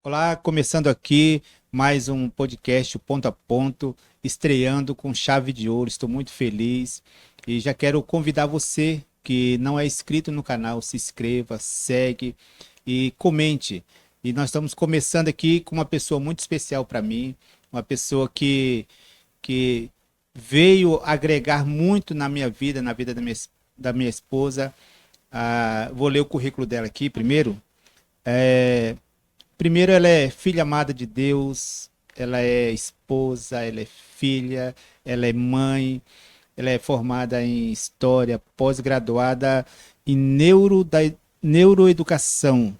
Olá, começando aqui mais um podcast o Ponto a Ponto, estreando com chave de ouro. Estou muito feliz e já quero convidar você que não é inscrito no canal, se inscreva, segue e comente. E nós estamos começando aqui com uma pessoa muito especial para mim, uma pessoa que veio agregar muito na minha vida, na vida da minha esposa. Vou ler o currículo dela aqui primeiro. Primeiro, ela é filha amada de Deus, ela é esposa, ela é filha, ela é mãe, ela é formada em História, pós-graduada em neuroeducação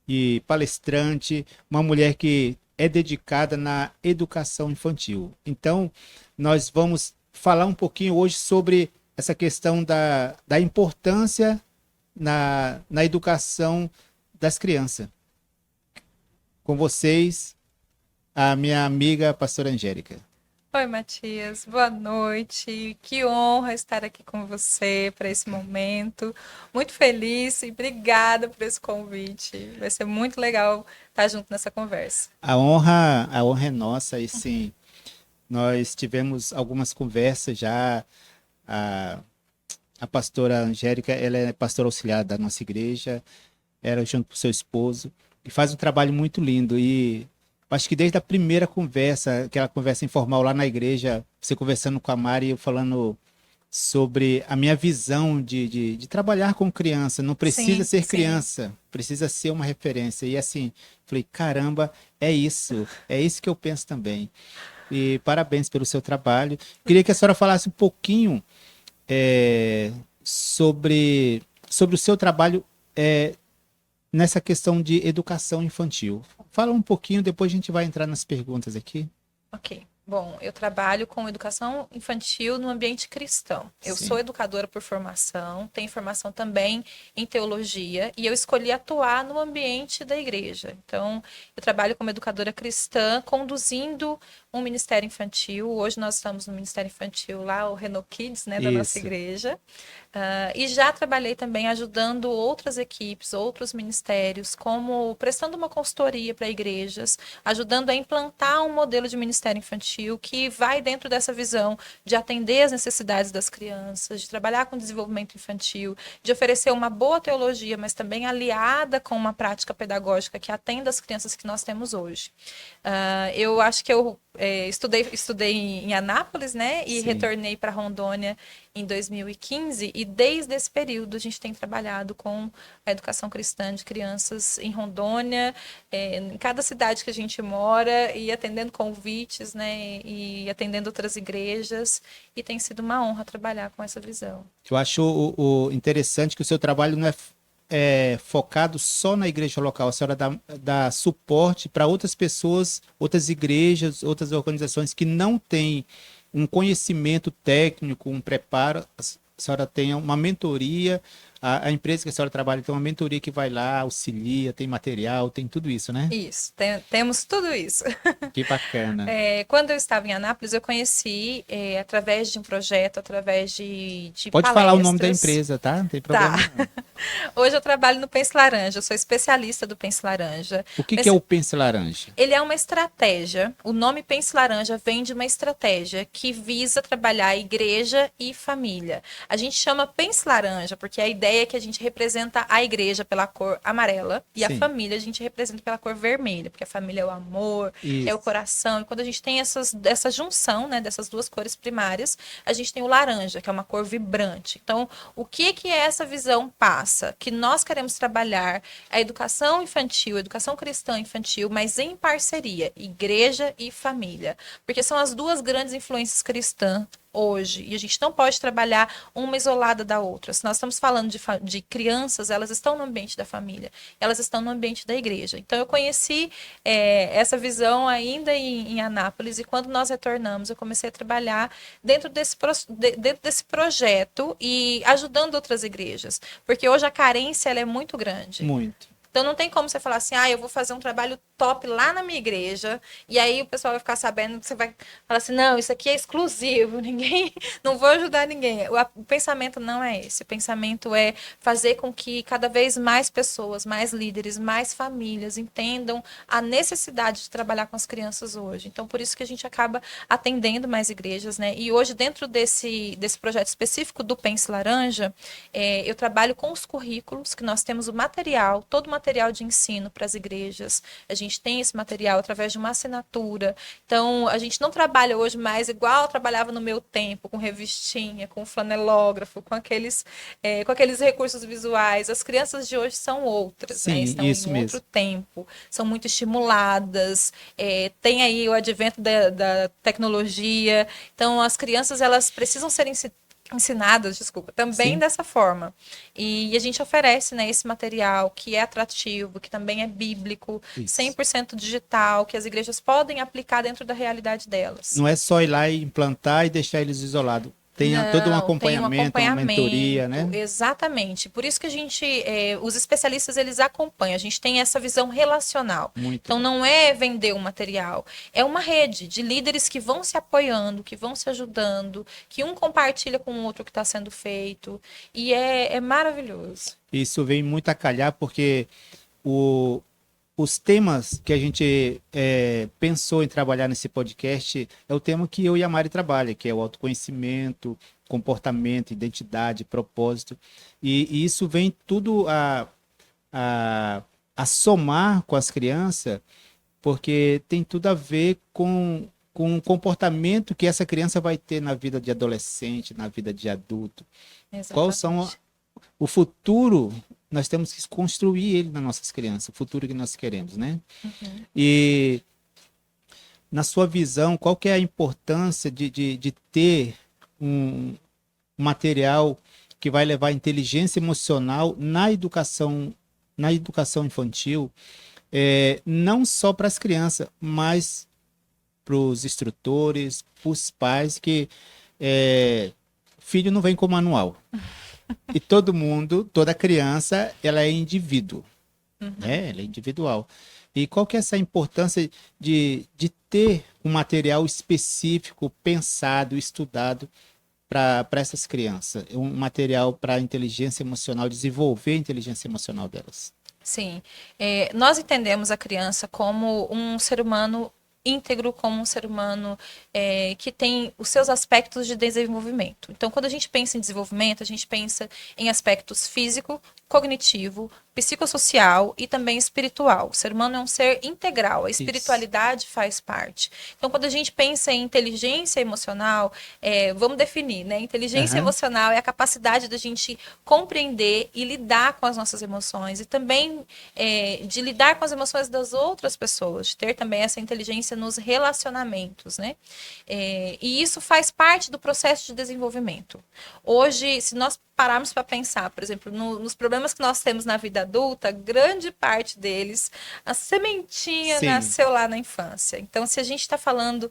e palestrante, uma mulher que é dedicada na educação infantil. Então, nós vamos falar um pouquinho hoje sobre essa questão da importância na educação das crianças. Com vocês, a minha amiga pastora Angélica. Oi, Matias, boa noite. Que honra estar aqui com você para esse momento. Muito feliz e obrigada por esse convite. Vai ser muito legal estar junto nessa conversa. A honra é nossa e sim, nós tivemos algumas conversas já. A, a pastora Angélica, ela é pastora auxiliar da nossa igreja, ela junto com seu esposo, e faz um trabalho muito lindo. E acho que desde a primeira conversa, aquela conversa informal lá na igreja, você conversando com a Mari, eu falando sobre a minha visão de trabalhar com criança. Não precisa Sim, ser sim. criança, precisa ser uma referência. E assim, falei, caramba, é isso que eu penso também. E parabéns pelo seu trabalho. Queria que a senhora falasse um pouquinho sobre o seu trabalho nessa questão de educação infantil. Fala um pouquinho, depois a gente vai entrar nas perguntas aqui. Ok. Bom, eu trabalho com educação infantil no ambiente cristão. Eu Sim. sou educadora por formação, tenho formação também em teologia e eu escolhi atuar no ambiente da igreja. Então, eu trabalho como educadora cristã, conduzindo um ministério infantil. Hoje nós estamos no ministério infantil lá, o Reno Kids, né, da nossa Isso. igreja. E já trabalhei também ajudando outras equipes, outros ministérios, como prestando uma consultoria para igrejas, ajudando a implantar um modelo de ministério infantil que vai dentro dessa visão de atender as necessidades das crianças, de trabalhar com desenvolvimento infantil, de oferecer uma boa teologia, mas também aliada com uma prática pedagógica que atenda as crianças que nós temos hoje. Eu acho que eu estudei em Anápolis, né, e Sim. retornei para Rondônia em 2015, e desde esse período a gente tem trabalhado com a educação cristã de crianças em Rondônia, em cada cidade que a gente mora, e atendendo convites, né, e atendendo outras igrejas, e tem sido uma honra trabalhar com essa visão. Eu acho o interessante que o seu trabalho não é focado só na igreja local. A senhora dá suporte para outras pessoas, outras igrejas, outras organizações que não têm um conhecimento técnico, um preparo. A senhora tem uma mentoria. A empresa que a senhora trabalha tem uma mentoria que vai lá, auxilia, tem material, tem tudo isso, né? Isso, temos tudo isso. Que bacana. Quando eu estava em Anápolis, eu conheci, através de um projeto, através de Pode falar o nome da palestras. empresa, tá? Não tem Tá. problema não. Hoje eu trabalho no Pense Laranja, eu sou especialista do Pense Laranja. O que é o Pense Laranja? Ele é uma estratégia, o nome Pense Laranja vem de uma estratégia que visa trabalhar igreja e família. A gente chama Pense Laranja porque a ideia é que a gente representa a igreja pela cor amarela e a Sim. família a gente representa pela cor vermelha, porque a família é o amor, Isso. é o coração. E quando a gente tem essa junção, né, dessas duas cores primárias, a gente tem o laranja, que é uma cor vibrante. Então, o que essa visão passa? Que nós queremos trabalhar a educação infantil, a educação cristã infantil, mas em parceria, igreja e família. Porque são as duas grandes influências cristãs hoje, e a gente não pode trabalhar uma isolada da outra. Se nós estamos falando de crianças, elas estão no ambiente da família, elas estão no ambiente da igreja. Então eu conheci essa visão ainda em Anápolis, e quando nós retornamos, eu comecei a trabalhar dentro desse projeto e ajudando outras igrejas, porque hoje a carência ela é muito grande. Muito. Então não tem como você falar assim, eu vou fazer um trabalho top lá na minha igreja, e aí o pessoal vai ficar sabendo que você vai falar assim, não, isso aqui é exclusivo, ninguém, não vou ajudar ninguém. O pensamento não é esse. O pensamento é fazer com que cada vez mais pessoas, mais líderes, mais famílias entendam a necessidade de trabalhar com as crianças hoje. Então, por isso que a gente acaba atendendo mais igrejas, né? E hoje, dentro desse projeto específico do Pense Laranja, eu trabalho com os currículos, que nós temos o material, todo o material de ensino para as igrejas. A gente tem esse material através de uma assinatura. Então, a gente não trabalha hoje mais igual eu trabalhava no meu tempo, com revistinha, com flanelógrafo, com aqueles recursos visuais. As crianças de hoje são outras, Sim, né? Estão isso em mesmo. outro tempo, são muito estimuladas, tem aí o advento da tecnologia. Então, as crianças elas precisam ser ensinadas, desculpa, também Sim, dessa forma. E a gente oferece, né, esse material que é atrativo, que também é bíblico, isso. 100% digital, que as igrejas podem aplicar dentro da realidade delas. Não é só ir lá e implantar e deixar eles isolados. Tem todo um Não, tem um acompanhamento, uma mentoria, acompanhamento, né? exatamente. Por isso que a gente, os especialistas, eles acompanham. A gente tem essa visão relacional. Muito Então, bom. não é vender um material, é uma rede de líderes que vão se apoiando, que vão se ajudando, que um compartilha com o outro o que está sendo feito. E é maravilhoso. Isso vem muito a calhar porque o, os temas que a gente pensou em trabalhar nesse podcast é o tema que eu e a Mari trabalham, que é o autoconhecimento, comportamento, identidade, propósito. E isso vem tudo a, a somar com as crianças, porque tem tudo a ver com o comportamento que essa criança vai ter na vida de adolescente, na vida de adulto. Quais são Exatamente. o futuro, nós temos que construir ele nas nossas crianças, o futuro que nós queremos, né? Uhum. E na sua visão, qual que é a importância de ter um material que vai levar inteligência emocional na educação infantil, não só para as crianças, mas para os instrutores, para os pais, que filho não vem com manual. E todo mundo, toda criança, ela é indivíduo, né? Ela é individual. E qual que é essa importância de ter um material específico, pensado, estudado para essas crianças? Um material para inteligência emocional, desenvolver a inteligência emocional delas. Sim. Nós entendemos a criança como um ser humano íntegro, como um ser humano que tem os seus aspectos de desenvolvimento. Então, quando a gente pensa em desenvolvimento, a gente pensa em aspectos físico, cognitivo, psicossocial e também espiritual. O ser humano é um ser integral, a Isso. espiritualidade faz parte. Então, quando a gente pensa em inteligência emocional, vamos definir, né? Inteligência Aham. emocional é a capacidade da gente compreender e lidar com as nossas emoções e também de lidar com as emoções das outras pessoas, de ter também essa inteligência nos relacionamentos, né? E isso faz parte do processo de desenvolvimento. Hoje, se nós pararmos para pensar, por exemplo, nos problemas que nós temos na vida adulta, grande parte deles, a sementinha Sim. nasceu lá na infância. Então, se a gente está falando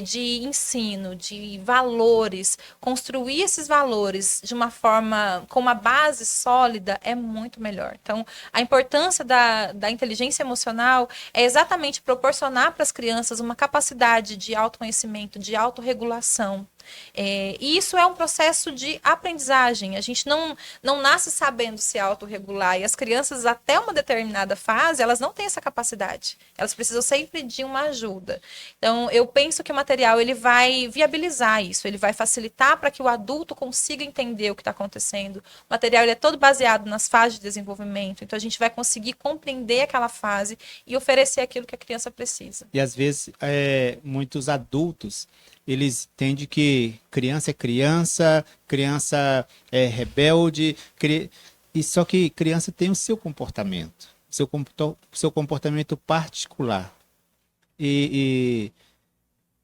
de ensino, de valores, construir esses valores de uma forma, com uma base sólida, é muito melhor. Então, a importância da inteligência emocional é exatamente proporcionar para as crianças uma capacidade de autoconhecimento, de autorregulação. E isso é um processo de aprendizagem. A gente não nasce sabendo se autorregular. E as crianças, até uma determinada fase, elas não têm essa capacidade. Elas precisam sempre de uma ajuda. Então, eu penso que o material ele vai viabilizar isso. Ele vai facilitar para que o adulto consiga entender o que está acontecendo. O material ele é todo baseado nas fases de desenvolvimento. Então, a gente vai conseguir compreender aquela fase e oferecer aquilo que a criança precisa. E às vezes, muitos adultos, eles entendem que criança é criança, criança é rebelde, e só que criança tem o seu comportamento, seu comportamento particular. E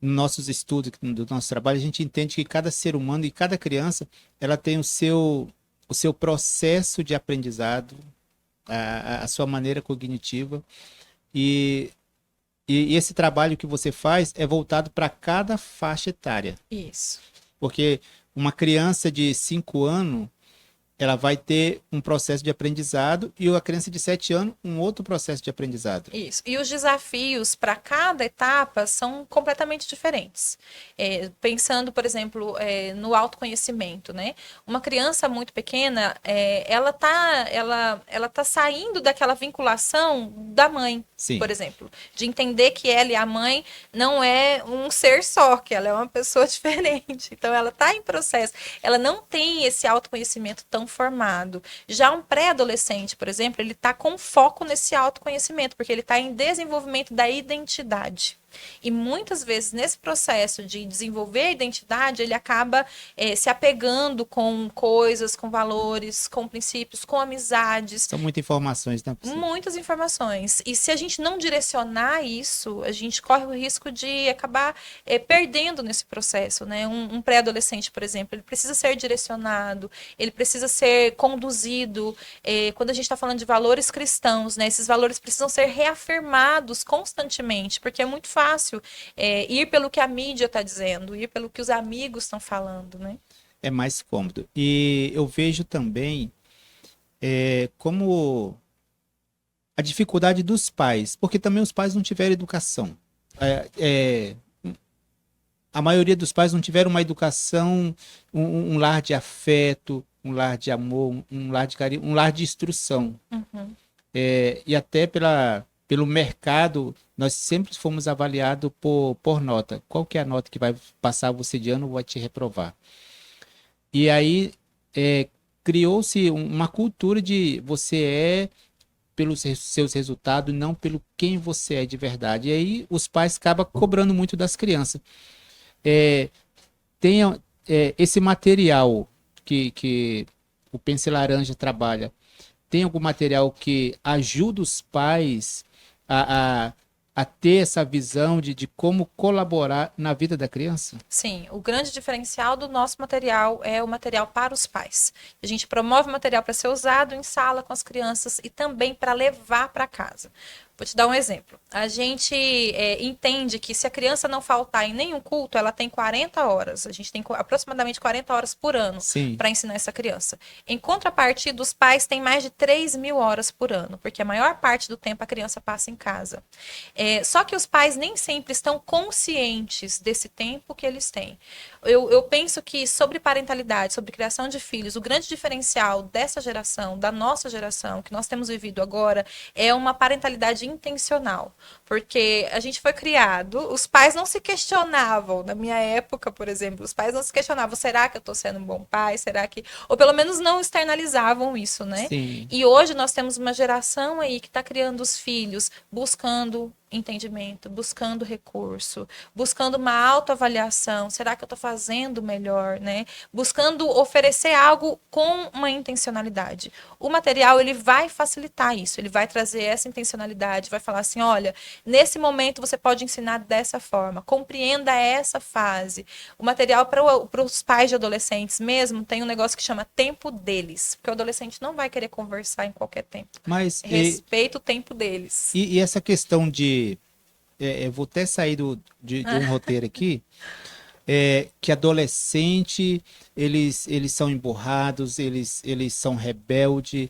nossos estudos, do nosso trabalho, a gente entende que cada ser humano e cada criança, ela tem o seu processo de aprendizado, a sua maneira cognitiva, e, e esse trabalho que você faz é voltado para cada faixa etária, Isso. porque uma criança de 5 anos, ela vai ter um processo de aprendizado e a criança de 7 anos, um outro processo de aprendizado. Isso. E os desafios para cada etapa são completamente diferentes. Pensando, por exemplo, no autoconhecimento, né? Uma criança muito pequena, ela tá saindo daquela vinculação da mãe, Sim. por exemplo, de entender que ela e a mãe não é um ser só, que ela é uma pessoa diferente. Então, ela está em processo. Ela não tem esse autoconhecimento tão formado. Já um pré-adolescente, por exemplo, ele está com foco nesse autoconhecimento, porque ele está em desenvolvimento da identidade. E muitas vezes, nesse processo de desenvolver a identidade, ele acaba se apegando com coisas, com valores, com princípios, com amizades. São muitas informações, né? Muitas informações. E se a gente não direcionar isso, a gente corre o risco de acabar perdendo nesse processo, né? Um pré-adolescente, por exemplo, ele precisa ser direcionado, ele precisa ser conduzido. Quando a gente está falando de valores cristãos, né? Esses valores precisam ser reafirmados constantemente, porque é muito fácil ir pelo que a mídia está dizendo, ir pelo que os amigos estão falando, né? É mais cômodo. E eu vejo também como a dificuldade dos pais, porque também os pais não tiveram educação. A maioria dos pais não tiveram uma educação, um lar de afeto, um lar de amor, um lar de carinho, um lar de instrução. Uhum. E até pelo mercado, nós sempre fomos avaliados por nota. Qual que é a nota que vai passar você de ano ou vai te reprovar? E aí criou-se uma cultura de você pelos seus resultados, não pelo quem você é de verdade. E aí os pais acabam cobrando muito das crianças. Tem esse material que o Pense Laranja trabalha. Tem algum material que ajuda os pais a ter essa visão de como colaborar na vida da criança? Sim, o grande diferencial do nosso material é o material para os pais. A gente promove material para ser usado em sala com as crianças e também para levar para casa. Vou te dar um exemplo. A gente entende que se a criança não faltar em nenhum culto, ela tem 40 horas. A gente tem aproximadamente 40 horas por ano para ensinar essa criança. Em contrapartida, os pais têm mais de 3.000 horas por ano, porque a maior parte do tempo a criança passa em casa. Só que os pais nem sempre estão conscientes desse tempo que eles têm. Eu penso que sobre parentalidade, sobre criação de filhos, o grande diferencial dessa geração, da nossa geração, que nós temos vivido agora, é uma parentalidade intencional, porque a gente foi criado, os pais não se questionavam, na minha época, por exemplo, os pais não se questionavam, será que eu estou sendo um bom pai, será que, ou pelo menos não externalizavam isso, né? Sim. E hoje nós temos uma geração aí que está criando os filhos, buscando entendimento, buscando recurso, buscando uma autoavaliação, será que eu estou fazendo melhor, né? Buscando oferecer algo com uma intencionalidade. O material, ele vai facilitar isso, ele vai trazer essa intencionalidade, vai falar assim, olha, nesse momento você pode ensinar dessa forma, compreenda essa fase. O material para os pais de adolescentes mesmo tem um negócio que chama tempo deles, porque o adolescente não vai querer conversar em qualquer tempo. Mas respeita o tempo deles. E essa questão eu vou até sair de um roteiro aqui, que adolescente, eles são emburrados, eles são rebeldes.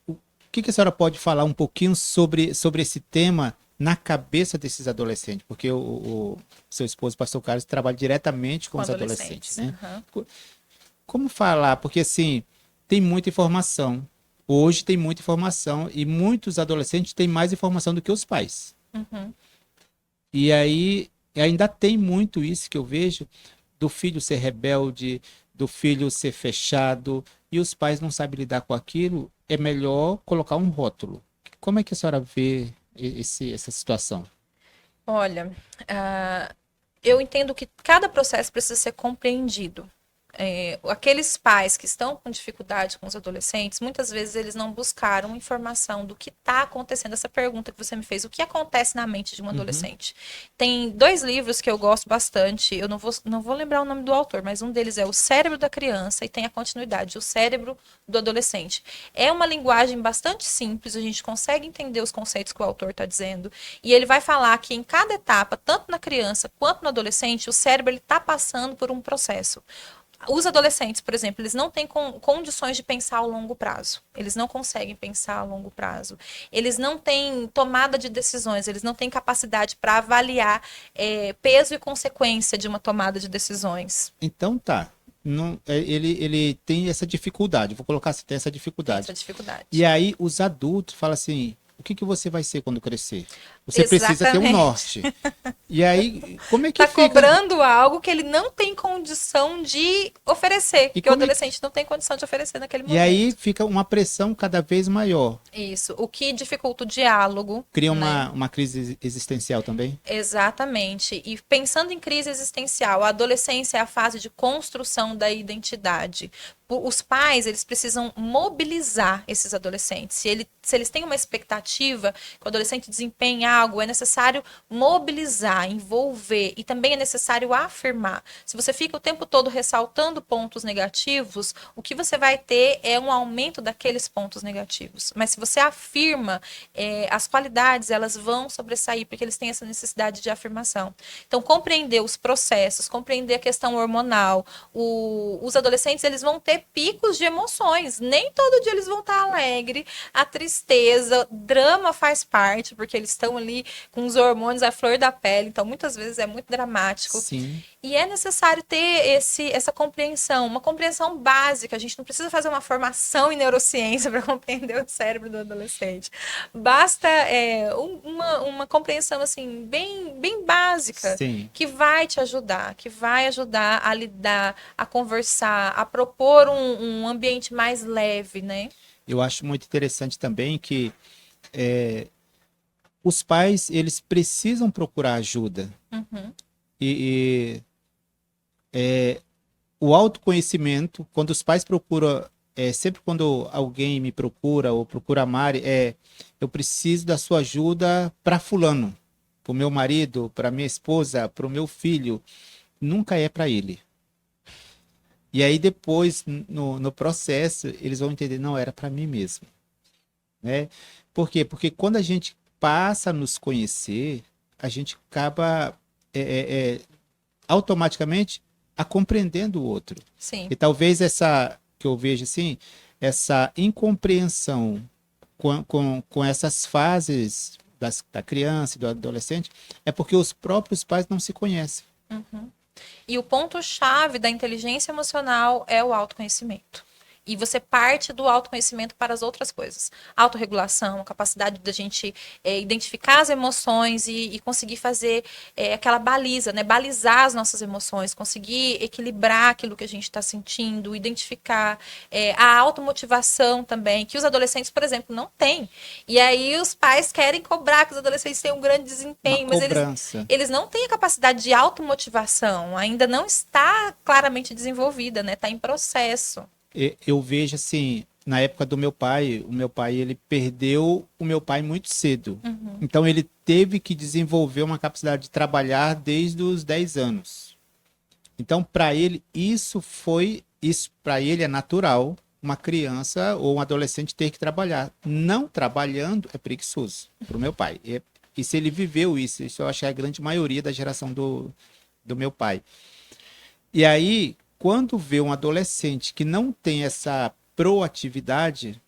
O que a senhora pode falar um pouquinho sobre esse tema na cabeça desses adolescentes? Porque o seu esposo, o pastor Carlos, trabalha diretamente com os adolescentes, né? Uhum. Como falar? Porque, assim, tem muita informação. Hoje tem muita informação e muitos adolescentes têm mais informação do que os pais. Uhum. E aí ainda tem muito isso que eu vejo do filho ser rebelde, do filho ser fechado e os pais não sabem lidar com aquilo. É melhor colocar um rótulo. Como é que a senhora vê essa situação? Olha, eu entendo que cada processo precisa ser compreendido. Aqueles pais que estão com dificuldade com os adolescentes, muitas vezes eles não buscaram informação do que está acontecendo. Essa pergunta que você me fez, o que acontece na mente de um adolescente? Tem 2 livros que eu gosto bastante, eu não vou lembrar o nome do autor, mas um deles é O Cérebro da Criança e tem a continuidade, O Cérebro do Adolescente. É uma linguagem bastante simples, a gente consegue entender os conceitos que o autor está dizendo, e ele vai falar que em cada etapa, tanto na criança quanto no adolescente, o cérebro está passando por um processo. Os adolescentes, por exemplo, eles não têm condições de pensar a longo prazo. Eles não conseguem pensar a longo prazo. Eles não têm tomada de decisões, eles não têm capacidade para avaliar peso e consequência de uma tomada de decisões. Então tá. Não, ele tem essa dificuldade, vou colocar assim, tem essa Tem dificuldade. essa dificuldade. E aí os adultos falam assim, o que você vai ser quando crescer? Você precisa ter um Exatamente. norte. E aí, como é que Tá fica? cobrando algo que ele não tem condição de oferecer, E que o como é que- adolescente não tem condição de oferecer naquele E momento. aí fica uma pressão cada vez maior. Isso, o que dificulta o diálogo, Cria né? uma crise existencial também. Exatamente. E pensando em crise existencial, a adolescência é a fase de construção da identidade. Os pais, eles precisam mobilizar esses adolescentes. Se eles têm uma expectativa que o adolescente desempenhe algo, é necessário mobilizar, envolver e também é necessário afirmar. Se você fica o tempo todo ressaltando pontos negativos, o que você vai ter é um aumento daqueles pontos negativos. Mas se você afirma, as qualidades, elas vão sobressair, porque eles têm essa necessidade de afirmação. Então, compreender os processos, compreender a questão hormonal, os adolescentes, eles vão ter picos de emoções. Nem todo dia eles vão estar alegre, a tristeza, drama faz parte, porque eles estão ali com os hormônios à flor da pele, então muitas vezes é muito dramático. Sim. E é necessário ter essa compreensão, uma compreensão básica. A gente não precisa fazer uma formação em neurociência para compreender o cérebro do adolescente. Basta uma compreensão assim bem básica, Sim. que vai te ajudar, que vai ajudar a lidar, a conversar, a propor um ambiente mais leve, né? Eu acho muito interessante também que os pais, eles precisam procurar ajuda. Uhum. E o autoconhecimento, quando os pais procuram, sempre quando alguém me procura ou procura a Mari, eu preciso da sua ajuda para fulano, para o meu marido, para minha esposa, para o meu filho, nunca é para ele. E aí depois, no processo, eles vão entender, não, era para mim mesmo. Né? Por quê? Porque quando a gente passa a nos conhecer, a gente acaba automaticamente a compreendendo o outro. Sim. E talvez essa, que eu vejo assim, essa incompreensão com essas fases da criança e do adolescente, é porque os próprios pais não se conhecem. Uhum. E o ponto-chave da inteligência emocional é o autoconhecimento. E você parte do autoconhecimento para as outras coisas. Autorregulação, a capacidade da gente identificar as emoções e conseguir fazer aquela baliza, né? Balizar as nossas emoções, conseguir equilibrar aquilo que a gente está sentindo, identificar a automotivação também, que os adolescentes, por exemplo, não têm. E aí os pais querem cobrar que os adolescentes tenham um grande desempenho, Uma mas cobrança. eles não têm a capacidade de automotivação, ainda não está claramente desenvolvida, né? Está em processo. Eu vejo assim, na época do meu pai, o meu pai, ele perdeu o meu pai muito cedo. Uhum. Então ele teve que desenvolver uma capacidade de trabalhar desde os 10 anos. Então para ele isso para ele é natural, uma criança ou um adolescente ter que trabalhar. Não trabalhando é preguiçoso para o meu pai. E se ele viveu isso eu acho que é a grande maioria da geração do meu pai. E aí, quando vê um adolescente que não tem essa proatividade,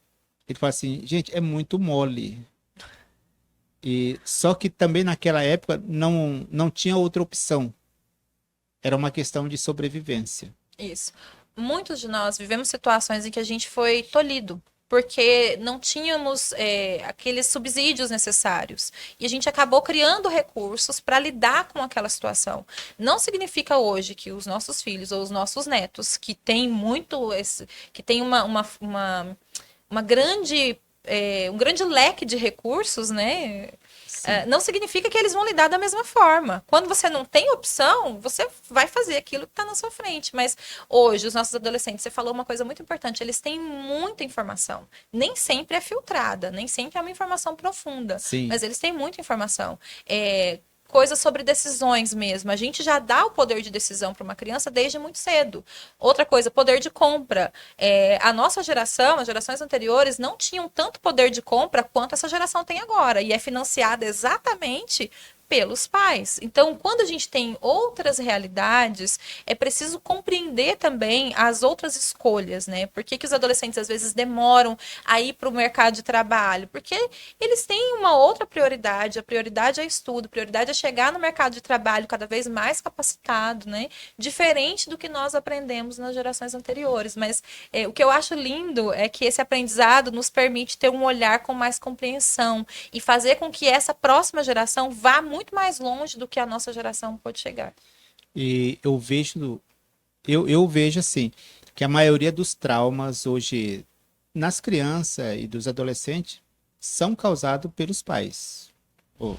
ele fala assim, gente, é muito mole. E só que também naquela época não tinha outra opção. Era uma questão de sobrevivência. Isso. Muitos de nós vivemos situações em que a gente foi tolhido, porque não tínhamos aqueles subsídios necessários. E a gente acabou criando recursos para lidar com aquela situação. Não significa hoje que os nossos filhos ou os nossos netos, que têm que têm uma grande, um grande leque de recursos, né? Não significa que eles vão lidar da mesma forma. Quando você não tem opção, você vai fazer aquilo que está na sua frente. Mas hoje, os nossos adolescentes, você falou uma coisa muito importante, eles têm muita informação. Nem sempre é filtrada, nem sempre é uma informação profunda. Sim. Mas eles têm muita informação. Coisas sobre decisões mesmo. A gente já dá o poder de decisão para uma criança desde muito cedo. Outra coisa, poder de compra. A nossa geração, as gerações anteriores, não tinham tanto poder de compra quanto essa geração tem agora. E é financiada exatamente pelos pais. Então, quando a gente tem outras realidades, é preciso compreender também as outras escolhas, né? Por que que os adolescentes às vezes demoram a ir para o mercado de trabalho? Porque eles têm uma outra prioridade, a prioridade é estudo, a prioridade é chegar no mercado de trabalho cada vez mais capacitado, né? Diferente do que nós aprendemos nas gerações anteriores. Mas o que eu acho lindo é que esse aprendizado nos permite ter um olhar com mais compreensão e fazer com que essa próxima geração vá muito mais longe do que a nossa geração pode chegar. E eu vejo assim, que a maioria dos traumas hoje nas crianças e dos adolescentes são causados pelos pais.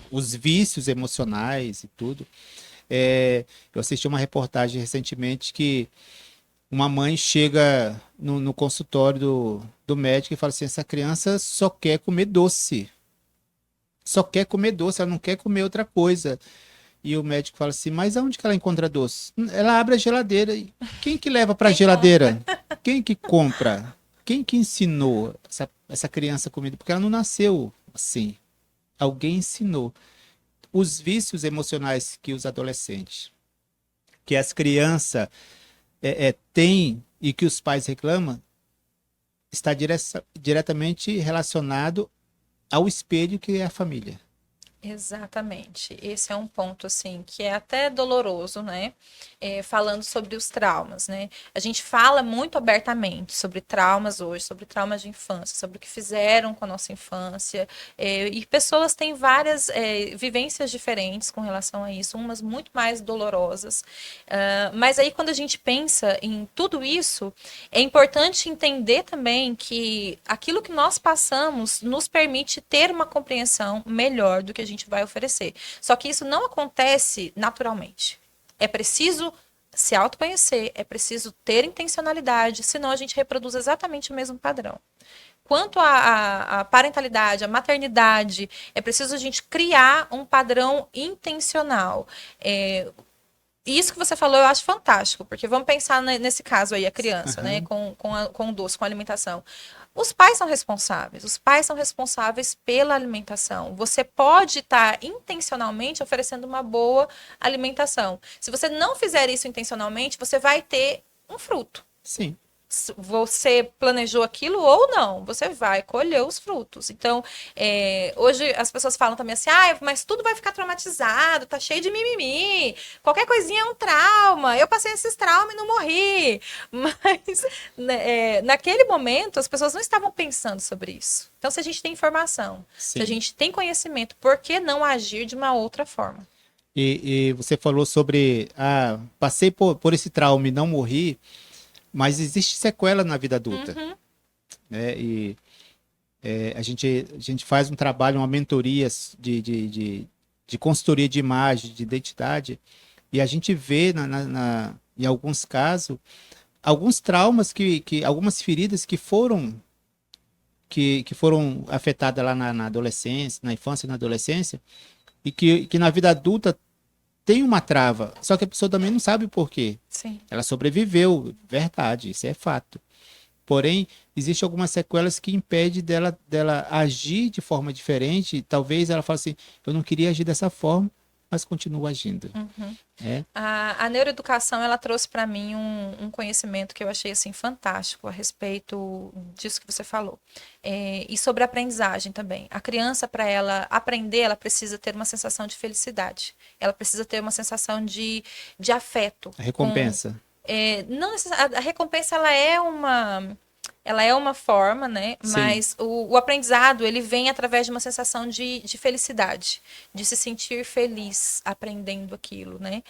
Os vícios emocionais e tudo. Eu assisti uma reportagem recentemente que uma mãe chega no consultório do médico e fala assim, essa criança só quer comer doce. Só quer comer doce, ela não quer comer outra coisa. E o médico fala assim, mas aonde que ela encontra doce? Ela abre a geladeira. E quem que leva para a geladeira? Quem que compra? Quem que ensinou essa criança a comer? Porque ela não nasceu assim. Alguém ensinou. Os vícios emocionais que os adolescentes, que as crianças têm e que os pais reclamam, está diretamente relacionado ao espelho que é a família. Exatamente. Esse é um ponto, assim, que é até doloroso, né? Falando sobre os traumas, né? A gente fala muito abertamente sobre traumas hoje, sobre traumas de infância, sobre o que fizeram com a nossa infância. E pessoas têm várias vivências diferentes com relação a isso, umas muito mais dolorosas. Mas aí, quando a gente pensa em tudo isso, é importante entender também que aquilo que nós passamos nos permite ter uma compreensão melhor do que a gente vai oferecer. Só que isso não acontece naturalmente. É preciso se autoconhecer, é preciso ter intencionalidade, senão a gente reproduz exatamente o mesmo padrão. Quanto à parentalidade, à maternidade, é preciso a gente criar um padrão intencional. Isso que você falou eu acho fantástico, porque vamos pensar nesse caso aí, a criança, né, com o doce, com a alimentação. Os pais são responsáveis pela alimentação. Você pode estar intencionalmente oferecendo uma boa alimentação. Se você não fizer isso intencionalmente, você vai ter um fruto. Sim. Você planejou aquilo ou não, você vai colher os frutos. Então, hoje as pessoas falam também assim, mas tudo vai ficar traumatizado, tá cheio de mimimi, qualquer coisinha é um trauma, eu passei esses traumas e não morri. Mas, naquele momento, as pessoas não estavam pensando sobre isso. Então, se a gente tem informação, Sim. se a gente tem conhecimento, por que não agir de uma outra forma? E você falou sobre, passei por esse trauma e não morri, mas existe sequela na vida adulta. Uhum. Né? E a gente faz um trabalho, uma mentoria de consultoria de imagem, de identidade, e a gente vê, em alguns casos, alguns traumas, algumas feridas que foram afetadas lá na adolescência, na infância e na adolescência, e que na vida adulta tem uma trava, só que a pessoa também não sabe o porquê. Sim. Ela sobreviveu, verdade, isso é fato. Porém, existem algumas sequelas que impedem dela agir de forma diferente. Talvez ela fale assim, eu não queria agir dessa forma, mas continuo agindo. Uhum. É? A neuroeducação, ela trouxe para mim um conhecimento que eu achei assim fantástico a respeito disso que você falou. E sobre a aprendizagem também. A criança, para ela aprender, ela precisa ter uma sensação de felicidade. Ela precisa ter uma sensação de afeto. A recompensa. Não, a recompensa, ela é uma forma, né? Sim. Mas o aprendizado, ele vem através de uma sensação de felicidade, de se sentir feliz aprendendo aquilo, né?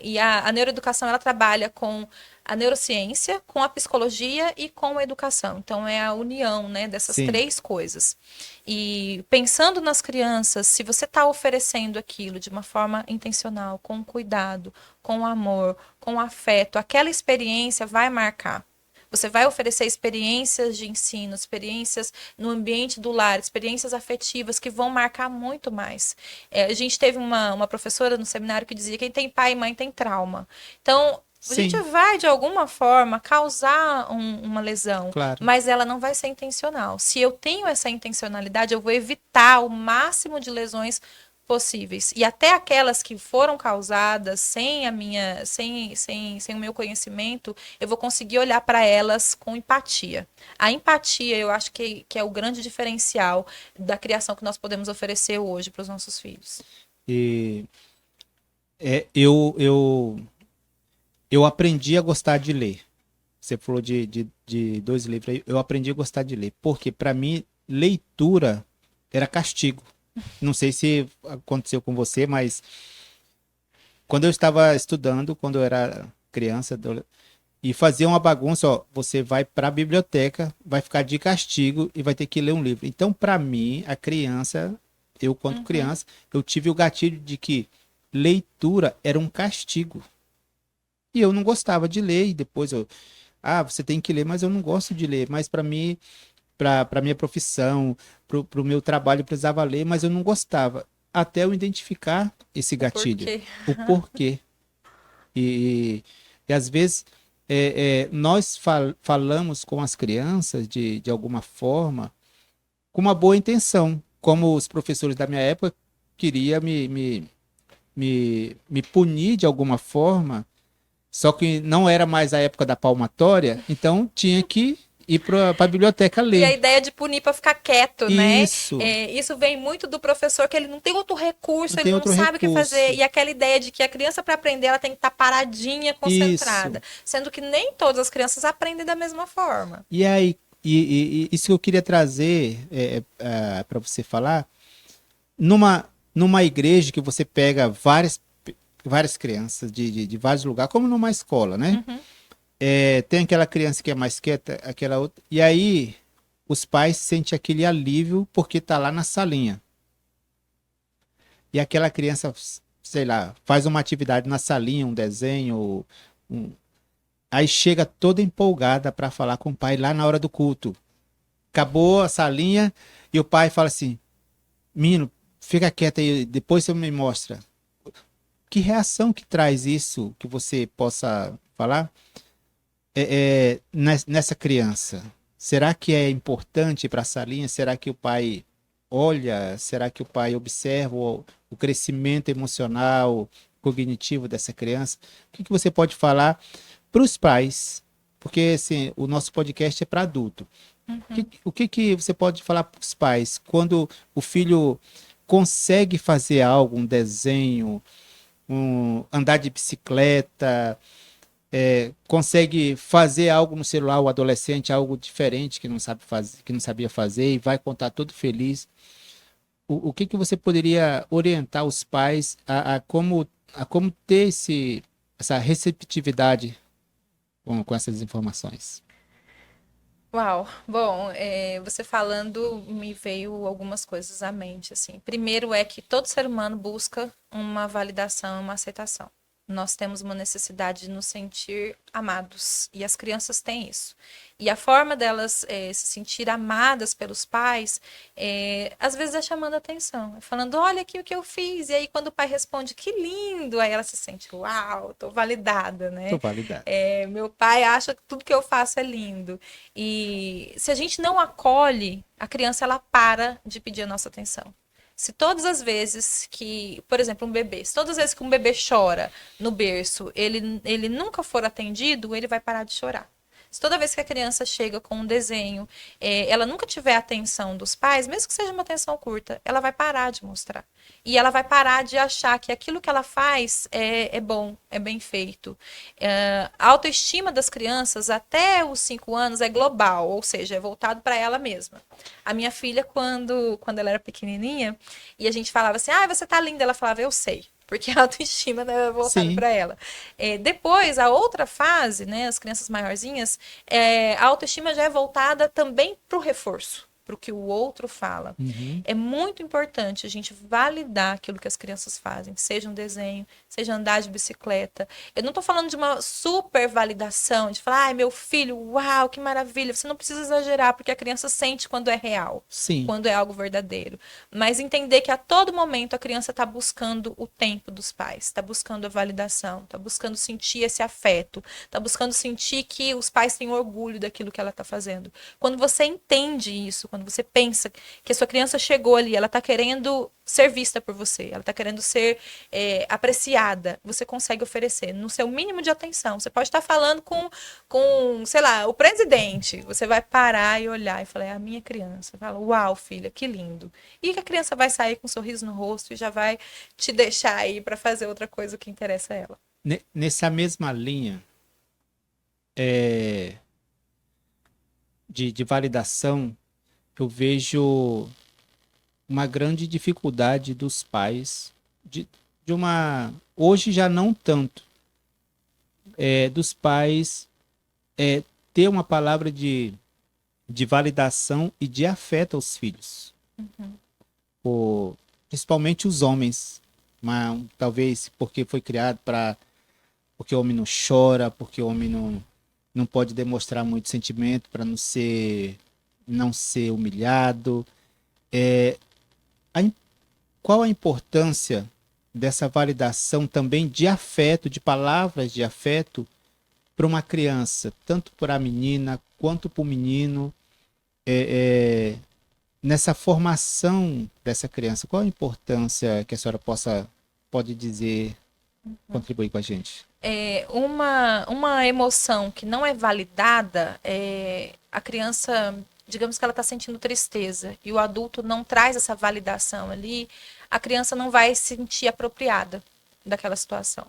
E a neuroeducação, ela trabalha com a neurociência, com a psicologia e com a educação. Então, é a união, né, dessas Sim. três coisas. E pensando nas crianças, se você está oferecendo aquilo de uma forma intencional, com cuidado, com amor, com afeto, aquela experiência vai marcar. Você vai oferecer experiências de ensino, experiências no ambiente do lar, experiências afetivas que vão marcar muito mais. A gente teve uma professora no seminário que dizia que quem tem pai e mãe tem trauma. Então, a gente vai, de alguma forma, causar uma lesão, claro. Mas ela não vai ser intencional. Se eu tenho essa intencionalidade, eu vou evitar o máximo de lesões possíveis. E até aquelas que foram causadas sem o meu conhecimento, eu vou conseguir olhar para elas com empatia. A empatia, eu acho que é o grande diferencial da criação que nós podemos oferecer hoje para os nossos filhos. E eu aprendi a gostar de ler. Você falou de 2 livros aí, eu aprendi a gostar de ler. Porque, para mim, leitura era castigo. Não sei se aconteceu com você, mas quando eu estava estudando, quando eu era criança, e fazia uma bagunça, ó, você vai para a biblioteca, vai ficar de castigo e vai ter que ler um livro. Então, para mim, a criança, eu quando criança, eu tive o gatilho de que leitura era um castigo. E eu não gostava de ler, e depois você tem que ler, mas eu não gosto de ler. Mas para mim, para minha profissão, para o meu trabalho, eu precisava ler, mas eu não gostava. Até eu identificar esse gatilho. O porquê. E às vezes nós falamos com as crianças de alguma forma com uma boa intenção. Como os professores da minha época queriam me punir de alguma forma, só que não era mais a época da palmatória, então tinha que ir para a biblioteca ler. E a ideia de punir para ficar quieto, né? Isso. Isso vem muito do professor, que ele não tem outro recurso, Não ele tem não outro sabe o que recurso. fazer. E aquela ideia de que a criança, para aprender, ela tem que estar paradinha, concentrada. Isso. Sendo que nem todas as crianças aprendem da mesma forma. E aí, isso que eu queria trazer para você falar, numa igreja que você pega várias crianças de vários lugares, como numa escola, né? Tem aquela criança que é mais quieta, aquela outra. E aí, os pais sentem aquele alívio porque tá lá na salinha. E aquela criança, sei lá, faz uma atividade na salinha, um desenho, aí chega toda empolgada para falar com o pai lá na hora do culto. Acabou a salinha e o pai fala assim: menino, fica quieto aí, depois você me mostra. Que reação que traz isso, que você possa falar nessa criança? Será que é importante para a salinha? Será que o pai olha? Será que o pai observa o crescimento emocional, cognitivo dessa criança? O que você pode falar para os pais? Porque assim, o nosso podcast é para adulto. O que você pode falar para os pais quando o filho consegue fazer algo, um desenho, andar de bicicleta, consegue fazer algo no celular, o adolescente, algo diferente que não sabe fazer, que não sabia fazer, e vai contar todo feliz. O que você poderia orientar os pais a como ter essa receptividade com essas informações? Uau, bom, você falando me veio algumas coisas à mente, assim. Primeiro é que todo ser humano busca uma validação, uma aceitação. Nós temos uma necessidade de nos sentir amados, e as crianças têm isso. E a forma delas se sentir amadas pelos pais, às vezes é chamando a atenção, falando, olha aqui o que eu fiz. E aí quando o pai responde, que lindo, aí ela se sente, uau, tô validada, né? Tô validada. Meu pai acha que tudo que eu faço é lindo. E se a gente não acolhe, a criança ela para de pedir a nossa atenção. Se todas as vezes que, por exemplo, um bebê, se todas as vezes que um bebê chora no berço, ele nunca for atendido, ele vai parar de chorar. Se toda vez que a criança chega com um desenho, ela nunca tiver a atenção dos pais, mesmo que seja uma atenção curta, ela vai parar de mostrar. E ela vai parar de achar que aquilo que ela faz é bom, é bem feito. A autoestima das crianças até os 5 anos é global, ou seja, é voltado para ela mesma. A minha filha, quando ela era pequenininha, e a gente falava assim, você tá linda, ela falava, eu sei. Porque a autoestima é voltada para ela. Depois, a outra fase, né, as crianças maiorzinhas, a autoestima já é voltada também para o reforço, para o que o outro fala. É muito importante a gente validar aquilo que as crianças fazem, seja um desenho, seja andar de bicicleta. Eu não estou falando de uma super validação, de falar, meu filho, uau, que maravilha. Você não precisa exagerar, porque a criança sente quando é real, Sim. quando é algo verdadeiro. Mas entender que a todo momento a criança está buscando o tempo dos pais, está buscando a validação, está buscando sentir esse afeto, está buscando sentir que os pais têm orgulho daquilo que ela está fazendo. Quando você entende isso, quando quando você pensa que a sua criança chegou ali, ela está querendo ser vista por você, ela está querendo ser apreciada, você consegue oferecer no seu mínimo de atenção. Você pode estar falando com, sei lá, o presidente. Você vai parar e olhar e falar, é a minha criança. Fala, uau, filha, que lindo. E que a criança vai sair com um sorriso no rosto e já vai te deixar aí para fazer outra coisa que interessa a ela. Nessa mesma linha de validação, eu vejo uma grande dificuldade dos pais de uma hoje já não tanto dos pais ter uma palavra de validação e de afeto aos filhos. Principalmente os homens, mas talvez porque foi criado porque o homem não chora, porque o homem não pode demonstrar muito sentimento para não ser humilhado. Qual a importância dessa validação também de afeto, de palavras de afeto para uma criança, tanto para a menina quanto para o menino, nessa formação dessa criança? Qual a importância que a senhora pode dizer, contribuir com a gente? Uma emoção que não é validada, a criança, digamos que ela está sentindo tristeza e o adulto não traz essa validação ali, a criança não vai se sentir apropriada daquela situação.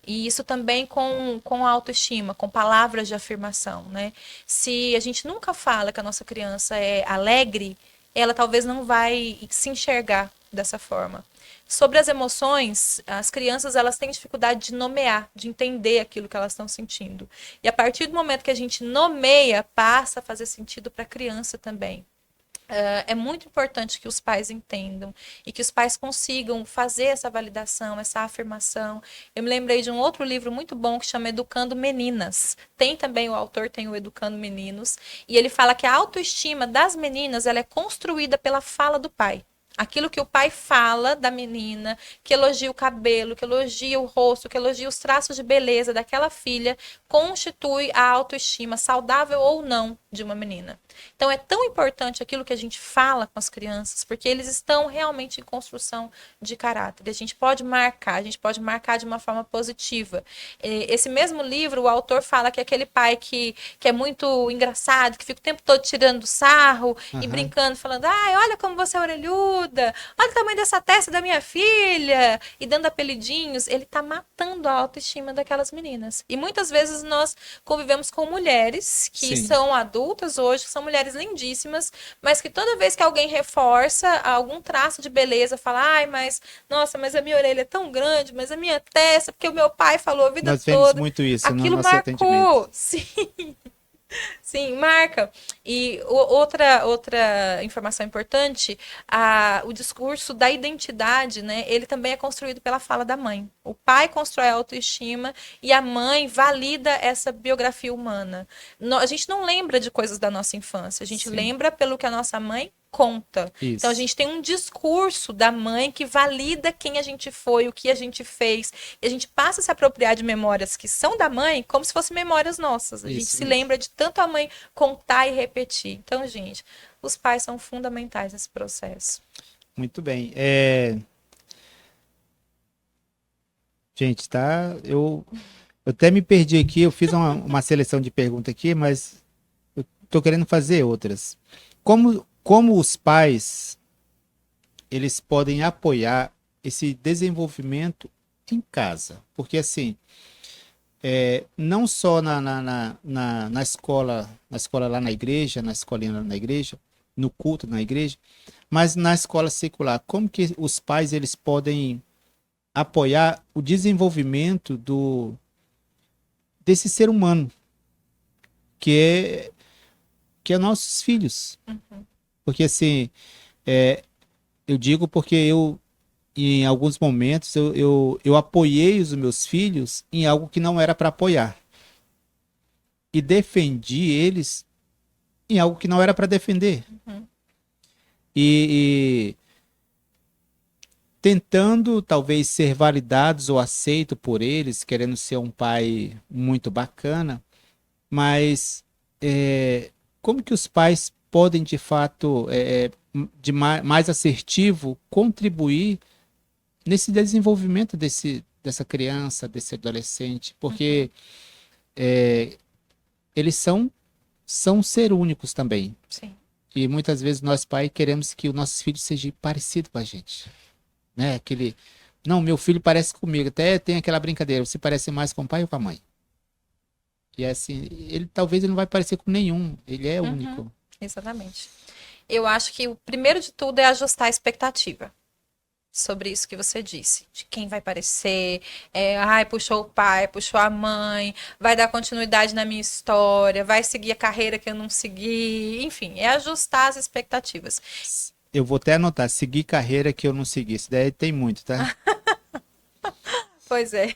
E isso também com a autoestima, com palavras de afirmação, né? Se a gente nunca fala que a nossa criança é alegre, ela talvez não vai se enxergar dessa forma. Sobre as emoções, as crianças elas têm dificuldade de nomear, de entender aquilo que elas estão sentindo. E a partir do momento que a gente nomeia, passa a fazer sentido para a criança também. É muito importante que os pais entendam e que os pais consigam fazer essa validação, essa afirmação. Eu me lembrei de um outro livro muito bom que chama Educando Meninas. Tem também, o autor tem o Educando Meninos, e ele fala que a autoestima das meninas ela é construída pela fala do pai. Aquilo que o pai fala da menina, que elogia o cabelo, que elogia o rosto, que elogia os traços de beleza daquela filha, constitui a autoestima, saudável ou não, de uma menina. Então é tão importante aquilo que a gente fala com as crianças, porque eles estão realmente em construção de caráter. A gente pode marcar de uma forma positiva. Esse mesmo livro, o autor fala que aquele pai que é muito engraçado, que fica o tempo todo tirando sarro e brincando, falando, ai, olha como você é orelhuda, olha o tamanho dessa testa da minha filha, e dando apelidinhos, ele tá matando a autoestima daquelas meninas. E muitas vezes nós convivemos com mulheres que Sim. são adultas hoje, que são mulheres lindíssimas, mas que toda vez que alguém reforça algum traço de beleza, fala, ai, mas, nossa, mas a minha orelha é tão grande, mas a minha testa, porque o meu pai falou a vida Nós vemos toda. muito isso no Aquilo nosso atendimento. marcou, sim. Sim, marca. E outra informação importante, o discurso da identidade, né? Ele também é construído pela fala da mãe. O pai constrói a autoestima e a mãe valida essa biografia humana. A gente não lembra de coisas da nossa infância, a gente Sim. lembra pelo que a nossa mãe conta. Isso. Então a gente tem um discurso da mãe que valida quem a gente foi, o que a gente fez. E a gente passa a se apropriar de memórias que são da mãe como se fossem memórias nossas. A gente se lembra de tanto a mãe contar e repetir. Então, gente, os pais são fundamentais nesse processo. Muito bem. Gente, tá? Eu até me perdi aqui, eu fiz uma seleção de perguntas aqui, mas eu tô querendo fazer outras. Como os pais eles podem apoiar esse desenvolvimento em casa? Porque assim, não só na escola lá na igreja, na escolinha lá na igreja, no culto na igreja, mas na escola secular. Como que os pais eles podem apoiar o desenvolvimento desse ser humano que é nossos filhos? Porque assim, eu digo porque em alguns momentos eu apoiei os meus filhos em algo que não era para apoiar e defendi eles em algo que não era para defender. E tentando talvez ser validados ou aceito por eles, querendo ser um pai muito bacana, mas como que os pais podem, de fato, mais assertivo, contribuir nesse desenvolvimento dessa criança, desse adolescente, porque eles são ser únicos também. Sim. E muitas vezes nós, pais, queremos que os nossos filhos sejam parecidos com a gente. Né? Não, meu filho parece comigo. Até tem aquela brincadeira, você parece mais com o pai ou com a mãe? E assim, talvez ele não vai parecer com nenhum, ele é único. Exatamente. Eu acho que o primeiro de tudo é ajustar a expectativa. Sobre isso que você disse, de quem vai parecer, puxou o pai, puxou a mãe, vai dar continuidade na minha história, vai seguir a carreira que eu não segui, enfim, é ajustar as expectativas. Eu vou até anotar, seguir carreira que eu não segui, isso daí tem muito, tá? Pois é.